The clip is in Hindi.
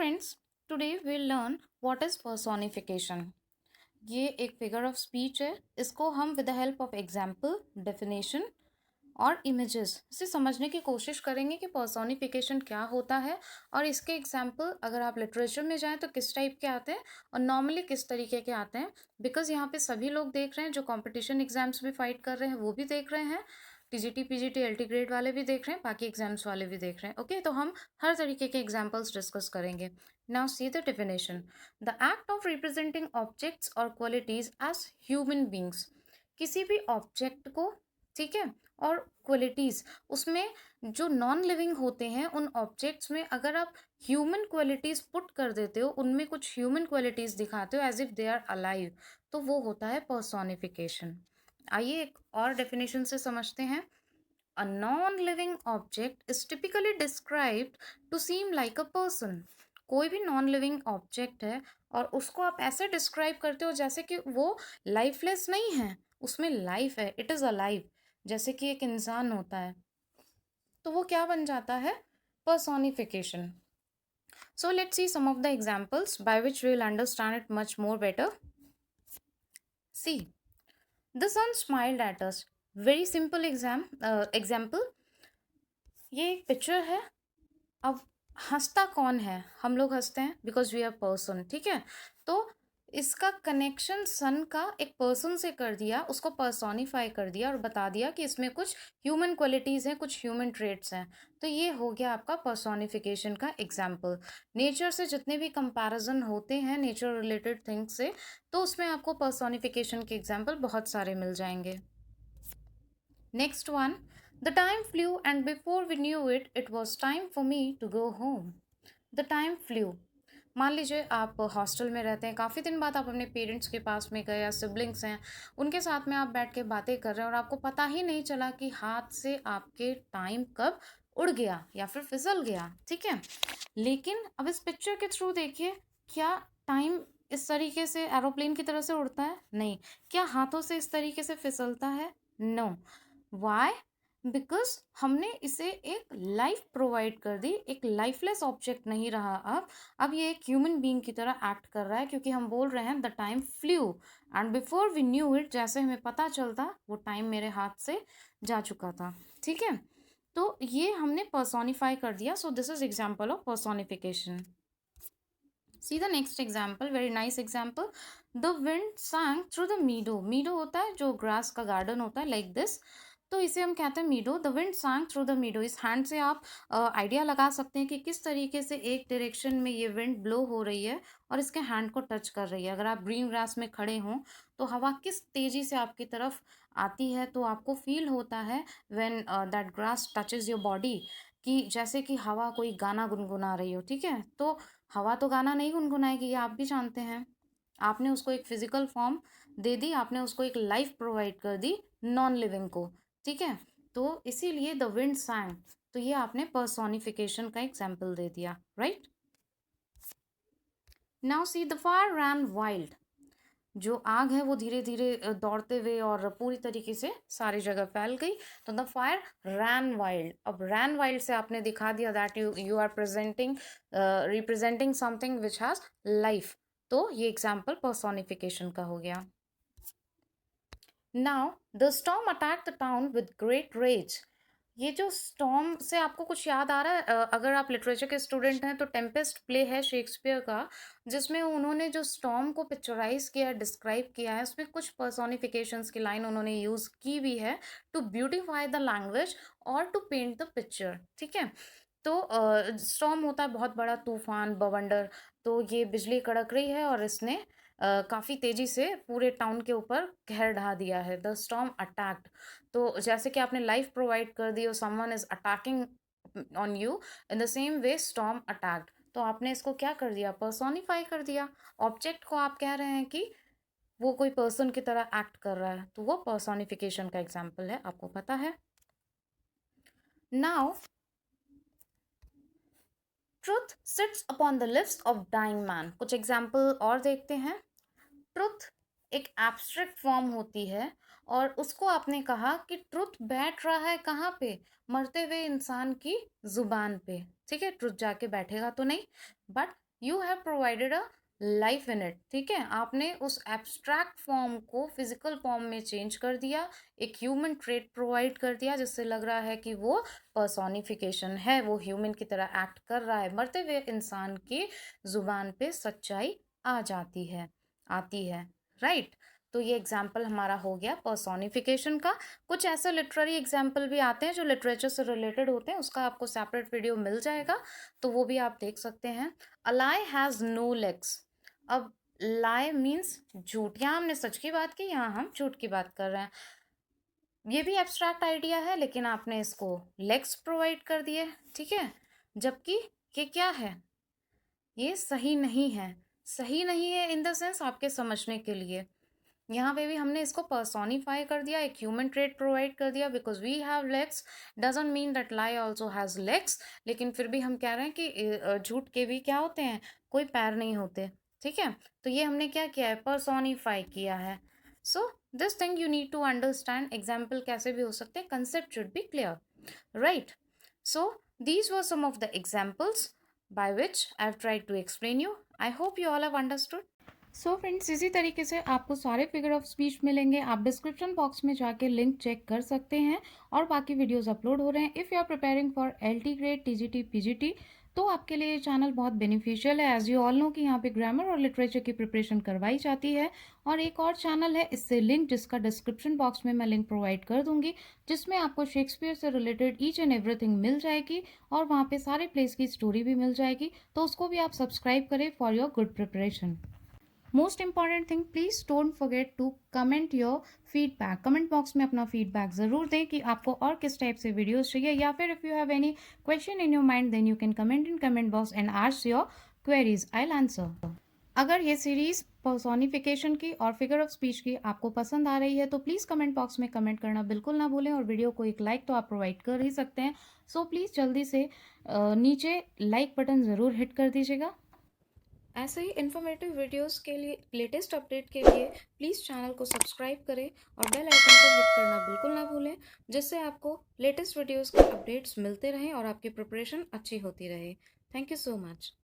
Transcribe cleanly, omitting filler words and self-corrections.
Friends, today we'll learn what is personification. ये एक फिगर ऑफ स्पीच है. इसको हम with the help of example, definition और इमेजेस से समझने की कोशिश करेंगे कि पर्सोनिफिकेशन क्या होता है और इसके एग्जाम्पल अगर आप लिटरेचर में जाएं तो किस टाइप के आते हैं और नॉर्मली किस तरीके के आते हैं. बिकॉज यहाँ पे सभी लोग देख रहे हैं, जो कंपटीशन एग्जाम्स में फाइट कर रहे हैं वो भी देख रहे हैं, टीजीटी पीजीटी एलटी ग्रेड वाले भी देख रहे हैं, बाकी एग्जाम्स वाले भी देख रहे हैं. ओके, तो हम हर तरीके के एग्जाम्पल्स डिस्कस करेंगे. Now see the definition. The act of representing objects और क्वालिटीज एज ह्यूमन बींग्स. किसी भी ऑब्जेक्ट को, ठीक है, और क्वालिटीज़ उसमें जो नॉन लिविंग होते हैं उन ऑब्जेक्ट्स में अगर आप ह्यूमन क्वालिटीज़ पुट कर देते हो, उनमें कुछ ह्यूमन क्वालिटीज़ दिखाते हो as if they are alive, तो वो होता है पर्सोनिफिकेशन. आइए एक और डेफिनेशन से समझते हैं. A non living object is typically described to seem like a person. कोई भी नॉन लिविंग ऑब्जेक्ट है और उसको आप ऐसे डिस्क्राइब करते हो जैसे कि वो लाइफलेस नहीं है, उसमें लाइफ है, इट इज़ अलाइव. जैसे कि एक इंसान होता है तो वो क्या बन जाता है, personification. So let's see some of the examples by which we will understand it much more better. See, the sun smiled at us. Very simple example. ये एक पिक्चर है. अब हंसता कौन है? हम लोग हंसते हैं बिकॉज वी आर पर्सन, ठीक है. तो इसका कनेक्शन सन का एक पर्सन से कर दिया, उसको पर्सोनिफाई कर दिया और बता दिया कि इसमें कुछ ह्यूमन क्वालिटीज़ हैं, कुछ ह्यूमन ट्रेट्स हैं. तो ये हो गया आपका पर्सोनिफिकेशन का एग्जाम्पल. नेचर से जितने भी कंपैरिजन होते हैं नेचर रिलेटेड थिंग्स से, तो उसमें आपको पर्सोनिफिकेशन के एग्जाम्पल बहुत सारे मिल जाएंगे. Next one. The time flew, and before we knew it, it was time for me to go home. The time flew. मान लीजिए आप हॉस्टल में रहते हैं, काफ़ी दिन बाद आप अपने पेरेंट्स के पास में गए या सिबलिंग्स हैं, उनके साथ में आप बैठ के बातें कर रहे हैं और आपको पता ही नहीं चला कि हाथ से आपके टाइम कब उड़ गया या फिर फिसल गया, ठीक है. लेकिन अब इस पिक्चर के थ्रू देखिए, क्या टाइम इस तरीके से एरोप्लेन की तरह से उड़ता है? नहीं. क्या हाथों से इस तरीके से फिसलता है? नो. वाई? बिकॉज हमने इसे एक लाइफ प्रोवाइड कर दी, एक लाइफलेस ऑब्जेक्ट नहीं रहा. अब ये एक ह्यूमन बीइंग की तरह एक्ट कर रहा है, क्योंकि हम बोल रहे हैं the time flew and before we knew it, जैसे हमें पता चलता वो टाइम मेरे हाथ से जा चुका था, ठीक है. तो ये हमने पर्सोनिफाई कर दिया. So this is example of personification. See the next example, very nice example. The wind sang through the मीडो. मीडो होता है जो ग्रास का गार्डन होता है, लाइक दिस. तो इसे हम कहते हैं मीडो. The wind sang through the मीडो. इस हैंड से आप आइडिया लगा सकते हैं कि किस तरीके से एक डायरेक्शन में ये विंड ब्लो हो रही है और इसके हैंड को टच कर रही है. अगर आप ग्रीन ग्रास में खड़े हों तो हवा किस तेज़ी से आपकी तरफ आती है, तो आपको फील होता है when that grass touches your body, कि जैसे कि हवा कोई गाना गुनगुना रही हो, ठीक है. तो हवा तो गाना नहीं गुनगुनाएगी, ये आप भी जानते हैं. आपने उसको एक फिजिकल फॉर्म दे दी, आपने उसको एक लाइफ प्रोवाइड कर दी नॉन लिविंग को, ठीक है. तो इसीलिए द विंड sang. तो ये आपने पर्सोनिफिकेशन का एग्जाम्पल दे दिया, right. Now see the fire ran wild. जो आग है वो धीरे धीरे दौड़ते हुए और पूरी तरीके से सारी जगह फैल गई. तो द फायर रैन वाइल्ड. अब रैन वाइल्ड से आपने दिखा दिया that you are presenting representing something which has life. तो ये एग्जाम्पल पर्सोनिफिकेशन का हो गया. Now the storm attack the town with great rage. ये जो स्टॉर्म से आपको कुछ याद आ रहा है? अगर आप लिटरेचर के स्टूडेंट हैं तो टेम्पेस्ट प्ले है शेक्सपियर का, जिसमें उन्होंने जो स्टॉर्म को पिक्चराइज किया है, डिस्क्राइब किया है, उसमें कुछ पर्सोनिफिकेशंस की लाइन उन्होंने यूज़ की भी है टू ब्यूटिफाई द लैंग्वेज और टू पेंट द पिक्चर, ठीक है. तो स्टॉर्म होता है बहुत बड़ा तूफान, बवंडर. तो ये बिजली कड़क रही है और इसने काफ़ी तेज़ी से पूरे टाउन के ऊपर कहर ढा दिया है. The storm attacked. तो जैसे कि आपने लाइफ प्रोवाइड कर दी और someone is attacking on you, in the same way storm attacked. तो आपने इसको क्या कर दिया, पर्सोनिफाई कर दिया. ऑब्जेक्ट को आप कह रहे हैं कि वो कोई पर्सन की तरह एक्ट कर रहा है, तो वो पर्सोनिफिकेशन का एग्जाम्पल है, आपको पता है. Now truth sits upon the lips of dying man. कुछ एग्जाम्पल और देखते हैं. ट्रुथ एक एब्स्ट्रैक्ट फॉर्म होती है और उसको आपने कहा कि ट्रुथ बैठ रहा है कहाँ पे, मरते हुए इंसान की जुबान पे, ठीक है. ट्रुथ जाके बैठेगा तो नहीं, but you have provided a life in it, ठीक है, आपने उस एब्स्ट्रैक्ट फॉर्म को फिजिकल फॉर्म में चेंज कर दिया, एक ह्यूमन ट्रेट प्रोवाइड कर दिया जिससे लग रहा है कि वो पर्सोनिफिकेशन है, वो ह्यूमन की तरह एक्ट कर रहा है, मरते हुए इंसान की जुबान पे सच्चाई आ जाती है, आती है, राइट। तो ये एग्जाम्पल हमारा हो गया पर्सोनिफिकेशन का। कुछ ऐसे लिटरेरी एग्जाम्पल भी आते हैं जो लिटरेचर से रिलेटेड होते हैं, उसका आपको सेपरेट वीडियो मिल जाएगा, तो वो भी आप देख सकते हैं। अ लाई हैज नो लेग्स। अब लाई मीन्स झूठ, यहाँ हमने सच की बात की, यहाँ हम झूठ की बात कर रहे हैं। ये भी एब्स्ट्रैक्ट आइडिया है लेकिन आपने इसको लेग्स प्रोवाइड कर दिए, ठीक है, जबकि ये क्या है, ये सही नहीं है। सही नहीं है इन द सेंस आपके समझने के लिए, यहाँ पे भी हमने इसको पर्सोनिफाई कर दिया, एक ह्यूमन ट्रेट प्रोवाइड कर दिया, because we have legs doesn't mean that lie also has legs, लेकिन फिर भी हम कह रहे हैं कि झूठ के भी क्या होते हैं, कोई पैर नहीं होते, ठीक है। तो ये हमने क्या किया है, पर्सोनिफाई किया है। So this thing you need to understand, example कैसे भी हो सकते हैं, concept should be clear, right. So these were some of the examples by which I've tried to explain you. I hope you all have understood. So friends, इसी तरीके से आपको सारे फिगर ऑफ स्पीच मिलेंगे, आप डिस्क्रिप्शन बॉक्स में जाके लिंक चेक कर सकते हैं, और बाकी वीडियोस अपलोड हो रहे हैं। If you are preparing for LT grade, TGT, PGT, तो आपके लिए ये चैनल बहुत बेनिफिशियल है। एज यू ऑल नो कि यहाँ पे ग्रामर और लिटरेचर की प्रिपरेशन करवाई जाती है। और एक और चैनल है इससे लिंक, जिसका डिस्क्रिप्शन बॉक्स में मैं लिंक प्रोवाइड कर दूंगी, जिसमें आपको शेक्सपियर से रिलेटेड ईच एंड एवरीथिंग मिल जाएगी, और वहाँ पे सारे प्लेस की स्टोरी भी मिल जाएगी, तो उसको भी आप सब्सक्राइब करें for your good preparation. Most important thing, please don't forget to comment your feedback. Comment box में अपना फीडबैक ज़रूर दें कि आपको और किस टाइप से वीडियोस चाहिए, या फिर if you have any question in your mind then you can comment in comment box and ask your queries, I will answer. अगर ये सीरीज पर्सोनिफिकेशन की और फिगर ऑफ स्पीच की आपको पसंद आ रही है तो प्लीज़ कमेंट बॉक्स में कमेंट करना बिल्कुल ना भूलें, और वीडियो को एक लाइक तो आप प्रोवाइड कर ही सकते हैं। सो प्लीज़ जल्दी से नीचे लाइक बटन ज़रूर हिट कर दीजिएगा। ऐसे ही इन्फॉर्मेटिव वीडियोस के लिए, लेटेस्ट अपडेट के लिए प्लीज़ चैनल को सब्सक्राइब करें और बेल आइकन को हिट करना बिल्कुल ना भूलें, जिससे आपको लेटेस्ट वीडियोस के अपडेट्स मिलते रहें और आपकी प्रिपरेशन अच्छी होती रहे। Thank you so much.